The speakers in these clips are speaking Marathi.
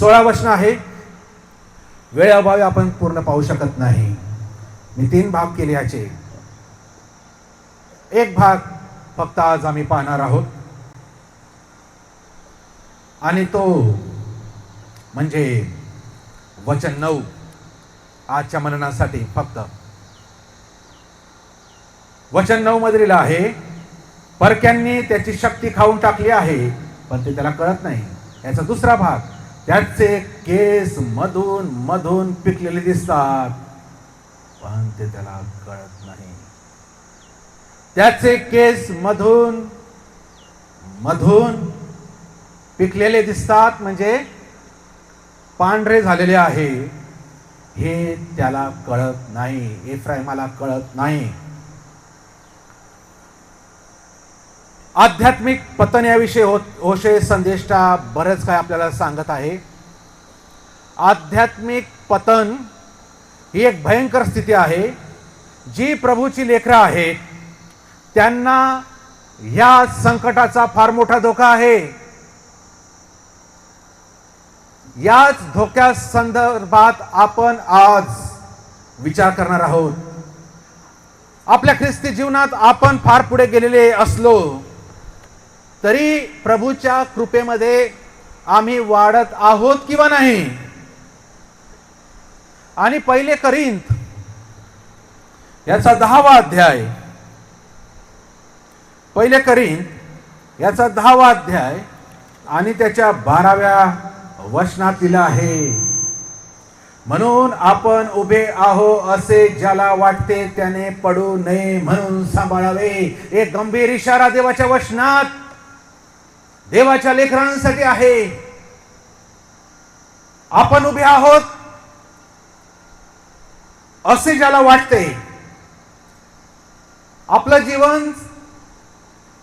16 वचन आहे. वेळेअभावी आपण पूर्ण पाहू शकत नाही. मी 3 भाग केले याचे. एक भाग फक्त आज आम्ही पाहणार आहोत आणि तो म्हणजे वचन 9 आजच्या मननासाठी फक्त. वचन 9 मध्ये लिहिलं आहे, परक्यांनी त्याची शक्ती खाऊन टाकली आहे पण ते त्याला कळत नाही. याचा दुसरा भाग, त्याचे केस मधून मधून पिकलेले दिसतात पण ते त्याला कळत नाही. त्याचे केस मधून मधून पिकलेले दिसतात म्हणजे पांढरे झालेले आहे, हे त्याला कळत नाही. एफ्राईमाला कळत नाही. आध्यात्मिक पतन याविषयी होशे संदेष्टा बरेच काय आपल्याला सांगत आहे. आध्यात्मिक पतन ही एक भयंकर स्थिती आहे. जी प्रभूची लेकरं आहेत त्यांना या संकटाचा फार मोठा धोका आहे. याच धोक्या संदर्भात आपण आज विचार करणार आहोत. आपल्या ख्रिस्ती जीवनात आपण फार पुढे गेलेले असलो तरी प्रभूच्या कृपेमध्ये आम्ही वाढत आहोत किंवा नाही. आणि पहिले करिंथ याचा 10वा अध्याय, पहिले करिंथ याचा 10वा अध्याय आणि त्याच्या 12व्या वचनात दिलं आहे, म्हणून आपण उभे आहो असे ज्याला वाटते त्याने पडू नये म्हणून सांभाळावे. एक गंभीर इशारा देवाच्या वचनात देवाच्या लेकरांसाठी आहे. आपण उभे आहोत असे ज्याला वाटते, आपलं जीवन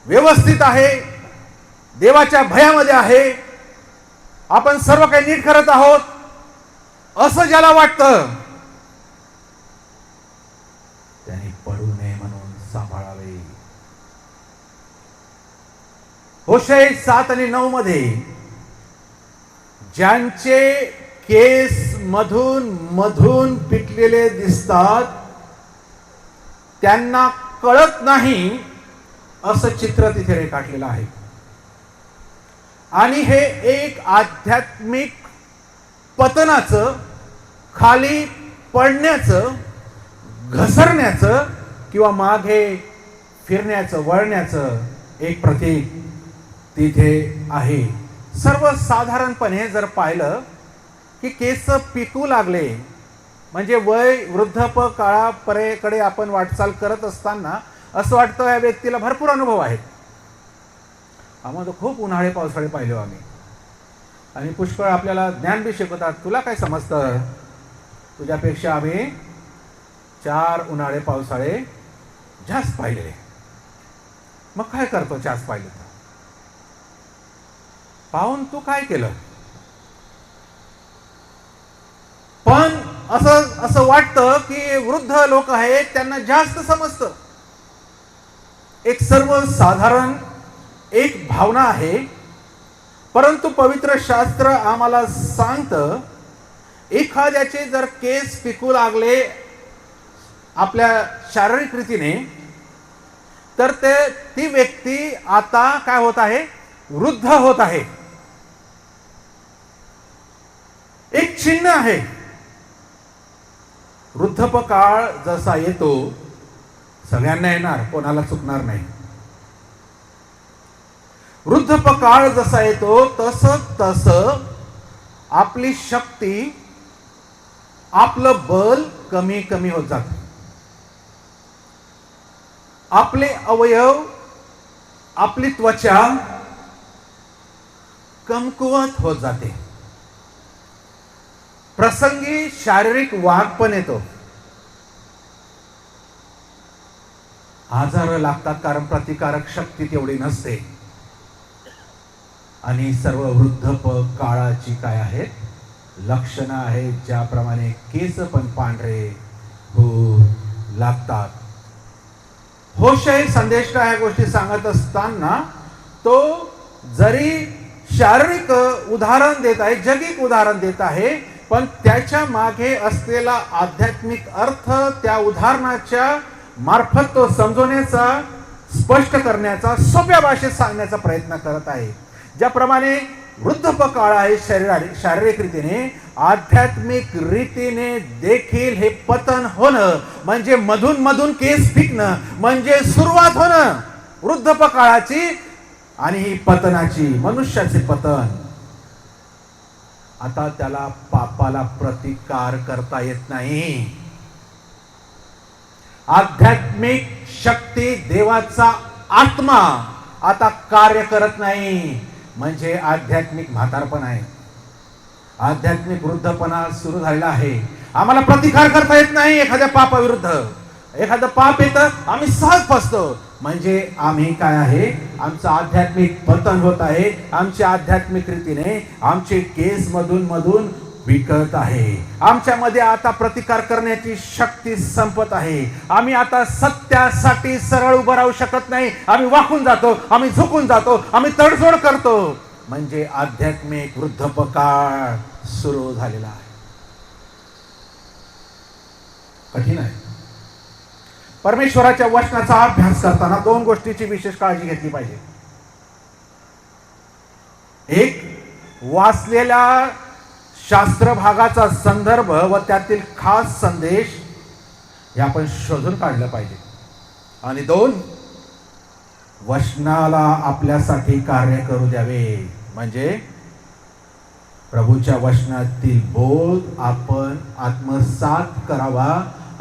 व्यवस्थित आहे, देवाच्या भयामध्ये आहे, आपण सर्व काही नीट करत आहोत असं ज्याला वाटतं त्याने पडू नये म्हणून सांभाळावे. होशे 7 आणि 9 मध्ये ज्यांचे केस मधून मधून पिकलेले दिसतात त्यांना कळत नाही असं चित्र तिथे रेखाटलेलं आहे. आणि हे एक आध्यात्मिक पतनाचं, खाली पडण्याचं, घसरण्याचं किंवा मागे फिरण्याचं, वळण्याचं एक प्रतीक तिथे आहे. सर्वसाधारणपणे जर पाहिलं की केस पिकू लागले म्हणजे वय वृद्धप काळापरेकडे आपण वाटचाल करत असताना असं वाटतं या व्यक्तीला भरपूर अनुभव आहेत. आम्हाला खूप उन्हाळे पावसाळे पाहिले आम्ही आणि पुष्कळ आपल्याला ज्ञान बी शिकवतात. तुला काय समजतं? तुझ्यापेक्षा आम्ही 4 उन्हाळे पावसाळे जास्त पाहिलेले. मग काय करतो? जास्त पाहिले तर पाहून तू काय केलं? पण असं वाटतं की वृद्ध लोक आहेत त्यांना जास्त समजतं. एक सर्वसाधारण एक भावना आहे. परंतु पवित्र शास्त्र आम्हाला सांगतं एखाद्याचे जर केस पिकू लागले आपल्या शारीरिक रीतीने तर ती व्यक्ती आता काय होत आहे? वृद्ध होत आहे. एक चिन्ह आहे. वृद्धपकाळ जसा येतो सगळ्यांना येणार, कोणाला चुकणार नाही. वृद्धपकाळ जसा येतो तस आपली शक्ती, आपलं बल कमी कमी होत जातं. आपले अवयव, आपली त्वचा कमकुवत होत जाते. प्रसंगी शारीरिक वाघ पण येतो. आजार लागतात कारण प्रतिकारक शक्ती तेवढी नसते. आणि सर्व वृद्धपकाळाची काय आहेत? लक्षणं आहेत. ज्याप्रमाणे केस पण पांढरे होऊ लागतात. होशे संदेष्टा ह्या गोष्टी सांगत असताना तो जरी शारीरिक उदाहरण देत आहे, जगिक उदाहरण देत आहे, पण त्याच्या मागे असलेला आध्यात्मिक अर्थ त्या उदाहरणाच्या मार्फत तो समजवण्याचा, स्पष्ट करण्याचा, सोप्या भाषेत सांगण्याचा प्रयत्न करत आहे. ज्याप्रमाणे वृद्धपकाळ आहे शारीरिक रीतीने, आध्यात्मिक रीतीने देखील हे पतन होणं म्हणजे मधून मधून केस पिकणं म्हणजे सुरुवात होणं वृद्धपकाळाची आणि ही पतनाची, मनुष्याचे पतन. आता त्याला पापाला प्रतिकार करता येत नाही. आध्यात्मिक शक्ती, देवाचा आत्मा आता कार्य करत नाही म्हणजे आध्यात्मिक म्हातारपण आहे, आध्यात्मिक वृद्धपणा सुरू झालेला आहे. आम्हाला प्रतिकार करता येत नाही एखाद्या पापाविरुद्ध. एखादं पाप येतं, आम्ही सहज फसतो म्हणजे आम्ही काय आहे, आमचं आध्यात्मिक पतन होत आहे. आमच्या आध्यात्मिक रीतीने आमचे केस मधून मधून विकत आहे. आमच्यामध्ये आता प्रतिकार करण्याची शक्ती संपत आहे. आम्ही आता सत्यासाठी सरळ उभं राहू शकत नाही. आम्ही वाकून जातो, आम्ही झुकून जातो, आम्ही तडजोड करतो म्हणजे आध्यात्मिक वृद्धपकाळ सुरू झालेला आहे. कठीण आहे. परमेश्वराच्या वचनाचा अभ्यास करताना दोन गोष्टीची विशेष काळजी घेतली पाहिजे. एक, वाचलेल्या शास्त्र भागाचा संदर्भ व त्यातील खास संदेश हे आपण शोधून काढलं पाहिजे. आणि दोन, वचनाला आपल्यासाठी कार्य करू द्यावे म्हणजे प्रभूच्या वचनातील बोध आपण आत्मसात करावा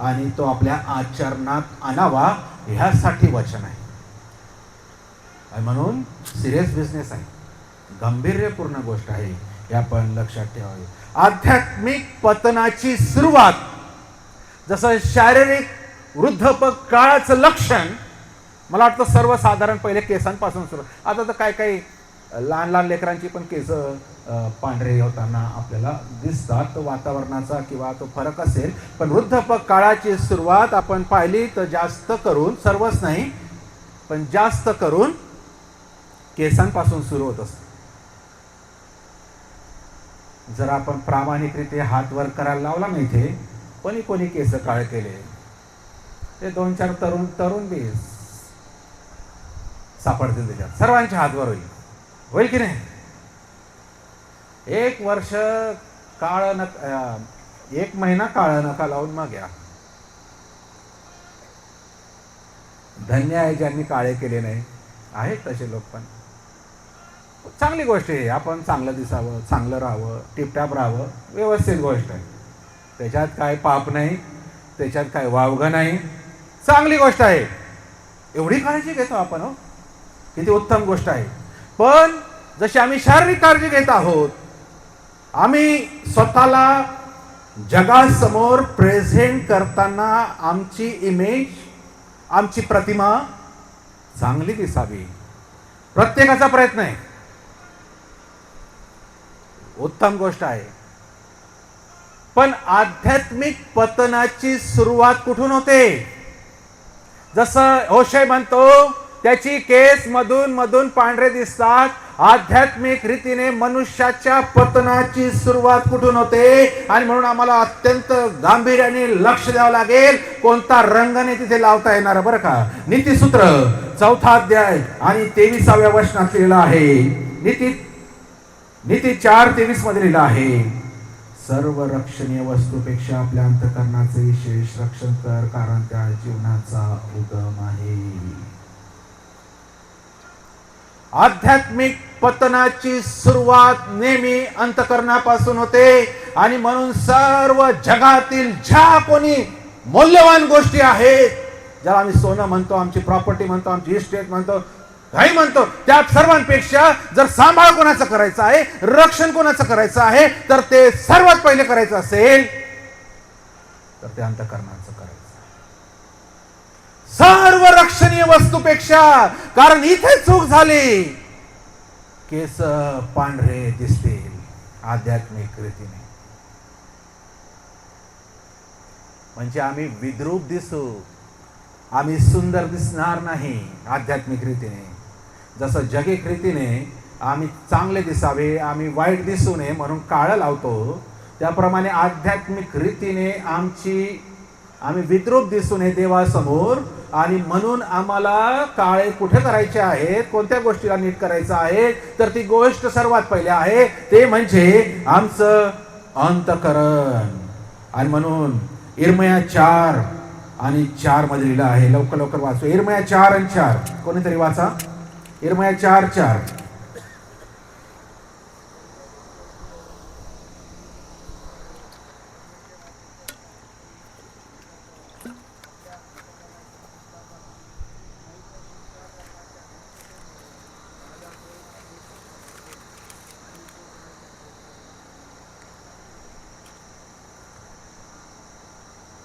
आणि तो आपल्या आचरणात आणावा, ह्यासाठी वचन आहे. म्हणून सिरियस बिझनेस आहे, गांभीर्यपूर्ण गोष्ट आहे, हे आपण लक्षात ठेवावे. आध्यात्मिक पतनाची सुरुवात, जसं शारीरिक वृद्धपकाळाचं लक्षण मला वाटतं सर्वसाधारण पहिले केसांपासून सुरू. आता तर काय काही लहान लहान लेकरांची पण केस पांढरे होताना आपल्याला दिसतात. वातावरणाचा किंवा तो फरक असेल, पण वृद्धपकाळाची सुरुवात आपण पाहिली तर जास्त करून, सर्वच नाही पण जास्त करून केसांपासून सुरू होत असते. जर आपण प्रामाणिकरीत्या हात वर करायला लावला नाही, इथे कोणी केस काळे केले, ते 2-4 तरुण बी सापडतील त्याच्यात. सर्वांचे हात वर होईल की नाही? 1 वर्ष काळ नका, 1 महिना काळ नका लावून मग या. धन्य आहे ज्यांनी काळे केले नाही. आहेत तसे लोक, पण चांगली गोष्ट आहे. आपण चांगलं दिसावं, चांगलं राहावं, टिपटाप राहावं, व्यवस्थित गोष्ट आहे. त्याच्यात काय पाप नाही, त्याच्यात काय वावगं नाही, चांगली गोष्ट आहे. एवढी काळजी घेतो आपण, हो किती उत्तम गोष्ट आहे. पण जशी आम्ही शारीरिक काळजी घेत आहोत, आम्ही स्वतःला जगासमोर प्रेझेंट करताना आमची इमेज, आमची प्रतिमा चांगली दिसावी, प्रत्येकाचा प्रयत्न आहे. उत्तम गोष्ट आहे. पण आध्यात्मिक पतनाची सुरुवात कुठून होते? जसं होशे म्हणतो, त्याची केस मधून मधून पांढरे दिसतात. आध्यात्मिक रीतीने मनुष्याच्या पतनाची सुरुवात कुठून होते? आणि म्हणून आम्हाला अत्यंत गांभीर्याने लक्ष द्यावं लागेल. कोणता रंगाने तिथे लावता येणार, बरं का? नीतिसूत्र 4 अध्याय आणि 23व्या वचनात लिहिलं आहे. नीती 4:23 मध्ये लिहिलं आहे, सर्व रक्षणीय वस्तूपेक्षा आपल्या अंतःकरणाचे विशेष रक्षण कर, कारण त्या जीवनाचा उगम आहे. आध्यात्मिक पतनाची सुरुवात नेहमी अंतःकरणापासून होते. आणि म्हणून सर्व जगातील ज्या कोणी मौल्यवान गोष्टी आहेत, ज्याला आम्ही सोनं म्हणतो, आमची प्रॉपर्टी म्हणतो, आमची इस्टेट म्हणतो, काही म्हणतो, त्या सर्वांपेक्षा जर सांभाळ कोणाचं करायचं आहे, रक्षण कोणाचं करायचं आहे, तर ते सर्वात पहिले करायचं असेल तर ते अंतःकरणाचं करायचं. सर्व रक्षणीय वस्तूपेक्षा, कारण इथे चूक झाली, केस पांढरे दिसतील आध्यात्मिक रीतीने. म्हणजे आम्ही विद्रूप दिसू, आम्ही सुंदर दिसणार नाही आध्यात्मिक रीतीने. जसं जगिक रीतीने आम्ही चांगले दिसावे, आम्ही वाईट दिसू नये म्हणून काळं लावतो, त्याप्रमाणे आध्यात्मिक रीतीने आम्ही विद्रूप दिसू नये देवासमोर, आणि म्हणून आम्हाला काळे कुठे करायचे आहेत, कोणत्या गोष्टीला नीट करायचं आहे, तर ती गोष्ट सर्वात पहिले आहे ते म्हणजे आमचं अंतःकरण. आणि म्हणून इर्मया 4:4 मध्ये लिहिलं आहे. लवकर लवकर वाचू. इर्मया 4:4 कोणीतरी वाचा. इर्मया 4:4.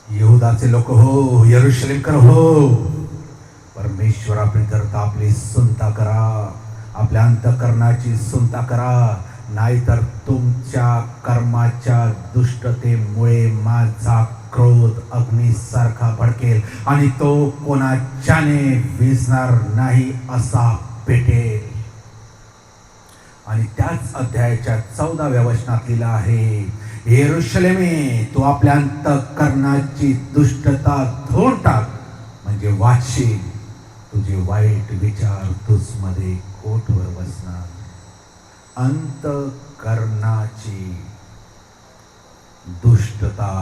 यहूदाचे लोक हो, यरूशलेमकर हो, परमेश्वराकरिता आपली सुनता करा, आपल्या अंतःकरणाची सुनता करा, नाहीतर तुमच्या कर्माच्या दुष्टतेमुळे माझा क्रोध अग्नीसारखा भडकेल आणि तो कोणाच्याने विझणार नाही असा पेटेल. आणि त्याच अध्यायाच्या 14व्या वचनात लिहिलं आहे, यरूशलेमे तू आपल्या अंतःकरणाची दुष्टता धुवून टाक, म्हणजे वाचशील, तुझे वाईट विचार तुझमध्ये कोटवर बसणार. अंतःकरणाची दुष्टता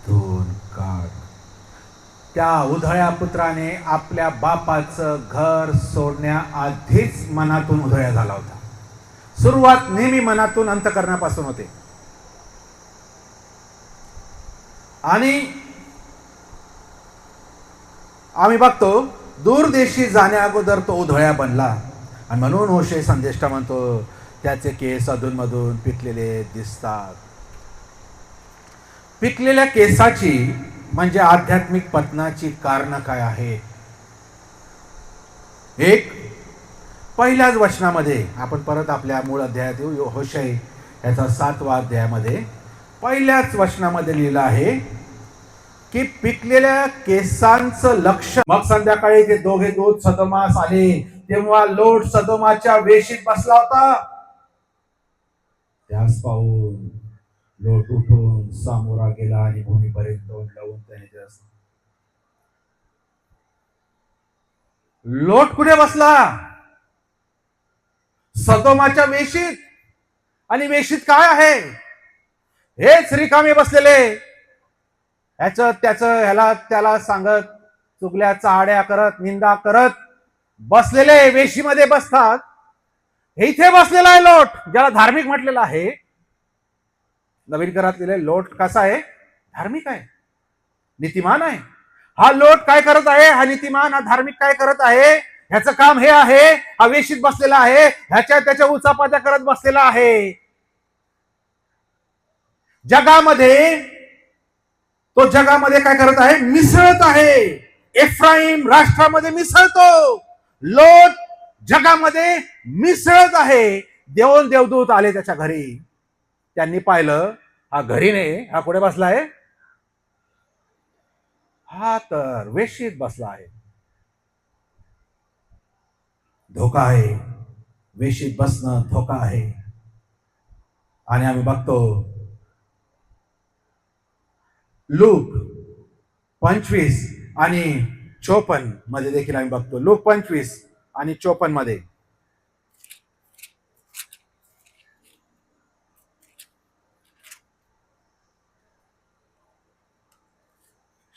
धुवून काढ. त्या उधळ्या पुत्राने आपल्या बापाचं घर सोडण्याआधीच मनातून उधळ्या झाला होता. सुरुवात नेहमी मनातून, अंतःकरणापासून होते. आणि आम्ही बघतो दूरदेशी जाण्या अगोदर तो उधळ्या बनला. आणि म्हणून होशे संदेष्टा म्हणतो त्याचे केस अधूनमधून पिकलेले दिसतात. पिकलेल्या केसाची म्हणजे आध्यात्मिक पतनाची कारण काय आहे? एक, पहिल्याच वचनामध्ये आपण परत आपल्या मूळ अध्यायात येऊ. होशे याचा 7वा अध्यायामध्ये पहिल्याच वचनामध्ये लिहिलं आहे की पिकलेल्या केसांचं लक्ष. मग संध्याकाळी ते दोघे दूत सदोमास आले, तेव्हा लोट सदोमाच्या वेशीत बसला होता. त्यास पाहून लोट उठून सामोरा गेला आणि भूमीपर्यंत तोंड लावून त्याने लोट कुठे बसला? सदोमाच्या वेशीत. आणि वेशीत काय आहे? हेच रिकामे बसलेले, ह्याला त्याला सांगत, चुगल्या चाहड्या करत, निंदा करत बसलेले वेशीमध्ये बसतात. इथे बसलेला आहे लोट, ज्याला धार्मिक म्हटलेला आहे. नवीन करात लिहिले लोट कसा आहे? धार्मिक आहे, नीतिमान आहे. हा लोट काय करत आहे? हा नीतिमान, हा धार्मिक काय करत आहे? ह्याचं काम हे आहे, हा वेशीत बसलेला आहे, त्याच्या उचापात्या करत बसलेला आहे. जगामध्ये काय करत आहे? मिसळत आहे. एफ्राईम राष्ट्रामध्ये मिसळतो, लोट जगामध्ये मिसळत आहे. देवदूत आले त्याच्या घरी, त्यांनी पाहिलं हा घरी नाही, हा कुठे बसला आहे? हा तर वेशीत बसला आहे. धोका आहे, वेशीत बसणं धोका आहे. आणि आम्ही बघतो लूक 25 आणि 54 मध्ये देखील आम्ही बघतो. लूक 25 आणि 54 मध्ये,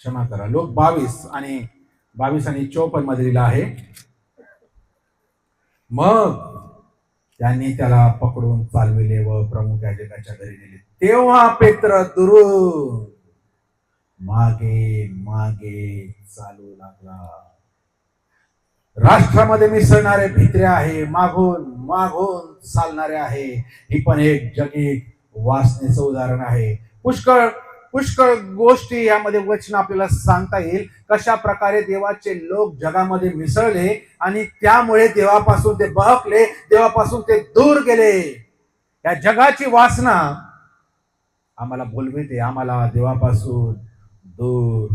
क्षमा करा, लूक 22 आणि 54 मध्ये लिहिलं आहे, मग त्यांनी त्याला पकडून चालविले व प्रमुख याजकाच्या घरी नेले. तेव्हा पेत्र दुरून मागे मागे चालू लागला. राष्ट्रामध्ये मिसळणारे भित्रे आहे, मागून मागून चालणारे आहे. ही पण एक जगिक वासनेचं उदाहरण आहे. पुष्कळ गोष्टी यामध्ये वचन आपल्याला सांगता येईल, कशा प्रकारे देवाचे लोक जगामध्ये मिसळले आणि त्यामुळे देवापासून ते बहकले, देवापासून ते दूर गेले. या जगाची वासना आम्हाला बोलविते, आम्हाला देवापासून दूर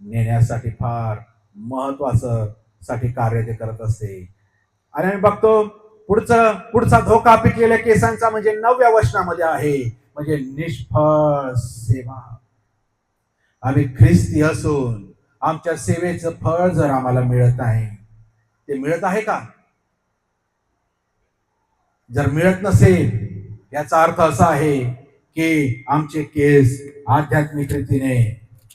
नेण्यासाठी फार महत्वाचं साठी कार्य ते करत असते. आणि आम्ही बघतो पुढचा धोका पिकलेल्या केसांचा म्हणजे 9व्या वचनामध्ये आहे, म्हणजे निष्फळ सेवा. आम्ही ख्रिस्ती असून आमच्या सेवेचं फळ जर आम्हाला मिळत आहे, ते मिळत आहे का? जर मिळत नसेल, याचा अर्थ असा आहे की आमचे केस आध्यात्मिक रीतीने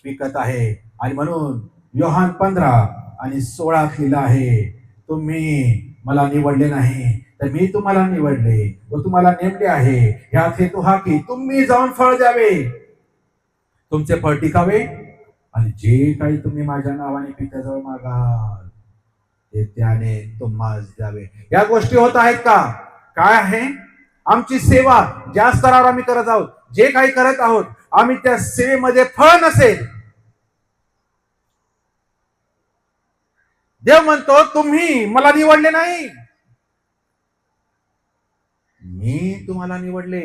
पिकत आहे. आणि म्हणून योहान 15:16 लिहिलं आहे, तुम्ही मला निवडले नाही तर मी तुम्हाला निवडले व तुम्हाला नेमले आहे. ह्यात हेतू हा की तुम्ही जाऊन फळ द्यावे, तुमचे फळ टिकावे, आणि जे काही तुम्ही माझ्या नावाने पित्याजवळ मागाल ते त्याने तुम्हाला द्यावे. या गोष्टी होत आहेत का? काय आहे आमची सेवा? ज्या स्तरावर आम्ही करत आहोत, जे काही करत आहोत, आम्ही त्या सेवेमध्ये फळ नसेल, देव म्हणतो तुम्ही मला निवडले नाही, मी तुम्हाला निवडले,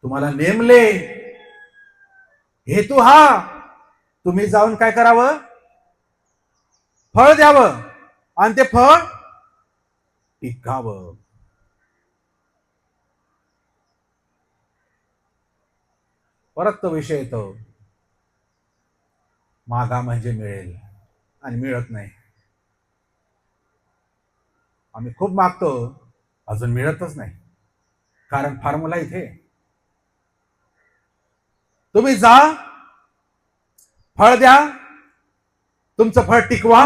तुम्हाला नेमले. हेतू हा, तुम्ही जाऊन काय करावं? फळ द्यावं, आणि ते फळ टिकावं. परत तो विषय येतो, मागा म्हणजे मिळेल, आणि मिळत नाही. आम्ही खूप मागतो, अजून मिळतच नाही. कारण फॉर्म्युला इथे, तुम्ही जा, फळ द्या, तुमचं फळ टिकवा,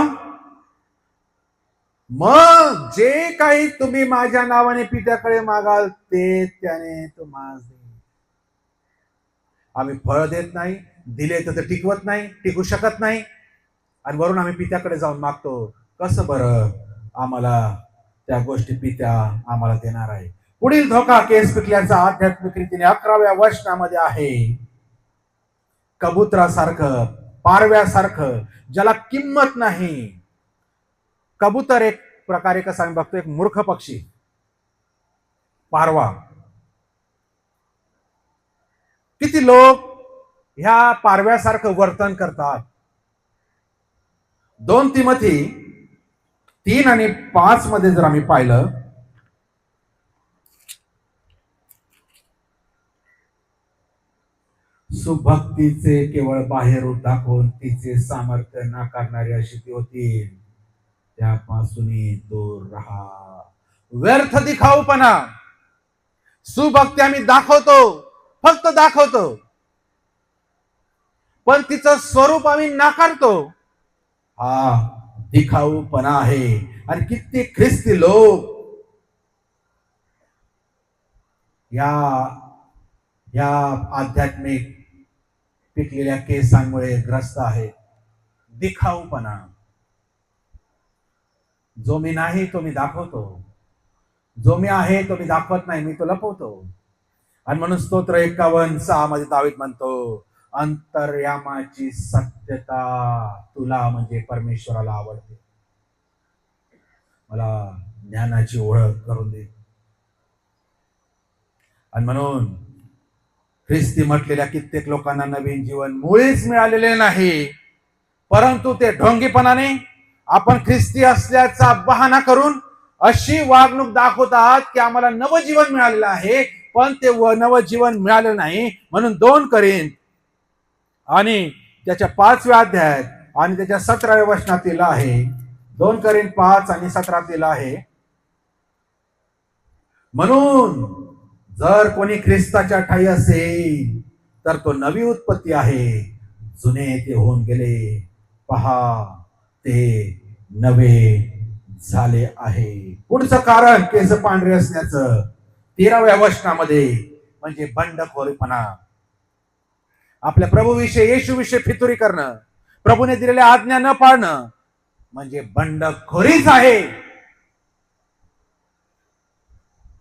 मग जे काही तुम्ही माझ्या नावाने पित्याकडे मागाल ते त्याने तुम्हाला देईल. आम्ही फळ देत नाही, दिले तर ते टिकवत नाही, टिकू शकत नाही, आणि वरून आम्ही पित्याकडे जाऊन मागतो. कसं बरं आम्हाला त्या गोष्टी पित्या आम्हाला देणार आहे? पुढील धोका केस पिकल्याचा आध्यात्मिक रीतीने 11व्या वचनामध्ये आहे. कबुतरासारखं, पारव्यासारखं, ज्याला किंमत नाही. कबूतर एक प्रकारे कसं आम्ही बघतो, एक मूर्ख पक्षी. पारवा, किती लोक ह्या पारव्यासारखं वर्तन करतात. 2 तिमोथी 3:5 मध्ये जर आम्ही पाहिलं, सुभक्तीचे केवळ बाहेर रूप दाखवून तिचे सामर्थ्य नाकारणारी अशी ती होती, त्यापासून दूर राहा. व्यर्थ दिखाऊपणा, सुभक्ती आम्ही दाखवतो, फक्त दाखवतो, पण तिचं स्वरूप आम्ही नाकारतो. हा दिखाऊपणा आहे. आणि किती ख्रिस्ती लोक या आध्यात्मिक पिकलेल्या केसांमुळे ग्रस्त आहेत. दिखाऊपणा, जो मी नाही तो मी दाखवतो, जो मी आहे तो मी दाखवत नाही, मी तो लपवतो. आणि म्हणून स्तोत्र 51:6 मध्ये दावीद म्हणतो, अंतर्यामाची सत्यता तुला म्हणजे परमेश्वराला आवडते. मला ज्ञानाची ओळख करून दे. आणि म्हणून ख्रिस्ती म्हटलेल्या कित्येक लोकांना नवीन जीवन मुळीच मिळालेले नाही, परंतु ते ढोंगीपणाने आपण ख्रिस्ती असल्याचा बहाणा करून अशी वागणूक दाखवतात की आम्हाला नवजीवन मिळालेलं आहे, पण ते नवजीवन मिळालं नाही. म्हणून 2 करिंथ आणि त्याच्या 5व्या अध्यायात आणि त्याच्या 17व्या वचनातील आहे, 2 करिंथ 5 आणि 17 आहे, म्हणून जर कोणी ख्रिस्ताच्या ठाई असेल तर तो नवी उत्पत्ती आहे, जुने ते होऊन गेले, पहा ते नवे झाले आहे. पुढचं कारण केस पांढरे असण्याचं 13व्या वचनामध्ये म्हणजे बंडखोरीपणा. आपल्या प्रभूविषयी, येशूविषयी फितुरी करणं, प्रभूने दिलेल्या आज्ञा न पाळणं म्हणजे बंडखोरीच आहे.